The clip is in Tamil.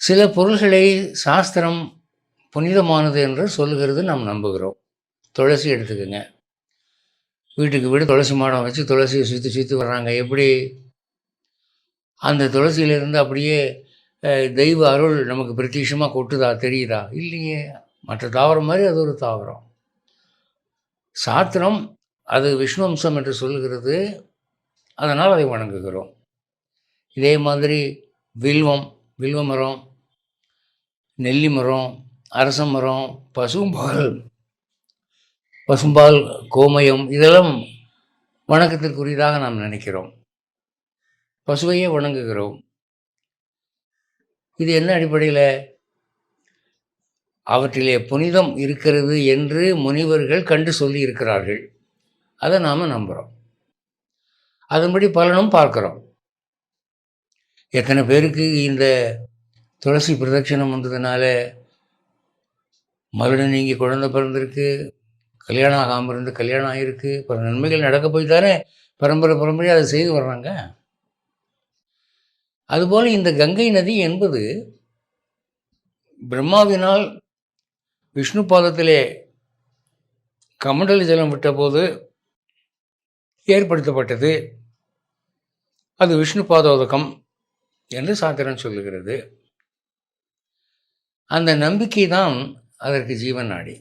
சில பொருள்களை சாஸ்திரம் புனிதமானது என்று சொல்லுகிறது, நாம் நம்புகிறோம். துளசி எடுத்துக்கோங்க. வீட்டுக்கு வீடு துளசி மாடம் வச்சு துளசியை சுற்றி சுற்றி வர்றாங்க. எப்படி அந்த துளசியிலிருந்து அப்படியே தெய்வ அருள் நமக்கு பிரத்யட்சமாக கொட்டுதா, தெரியுதா? இல்லையே. மற்ற தாவரம் மாதிரி அது ஒரு தாவரம். சாத்திரம் அது விஷ்ணு அம்சம் என்று சொல்லுகிறது, அதனால் அதை வணங்குகிறோம். இதே மாதிரி வில்வ மரம், நெல்லி மரம், அரச மரம், பசும்பால், கோமயம், இதெல்லாம் வணக்கத்திற்குரியதாக நாம் நினைக்கிறோம். பசுவையே வணங்குகிறோம். இது என்ன அடிப்படையில்? அவற்றிலே புனிதம் இருக்கிறது என்று முனிவர்கள் கண்டு சொல்லி இருக்கிறார்கள். அதை நாம் நம்புகிறோம். அதன்படி பலனும் பார்க்குறோம். எத்தனை பேருக்கு இந்த துளசி பிரதட்சணம் வந்ததுனால மறுபடியும் நீங்கி குழந்தை பிறந்திருக்கு, கல்யாணம் ஆகாமல் இருந்து கல்யாணம் ஆகிருக்கு, பல நன்மைகள் நடக்க போய் தானே பரம்பரையாக அதை செய்து வர்றாங்க. அதுபோல் இந்த கங்கை நதி என்பது பிரம்மாவினால் விஷ்ணு பாதத்திலே கமண்டல ஜலம் விட்டபோது ஏற்படுத்தப்பட்டது. அது விஷ்ணு பாதோதகம் என்று சாத்திரம் சொல்லுகிறது. அந்த நம்பிக்கை தான் அதற்கு ஜீவன் நாடி.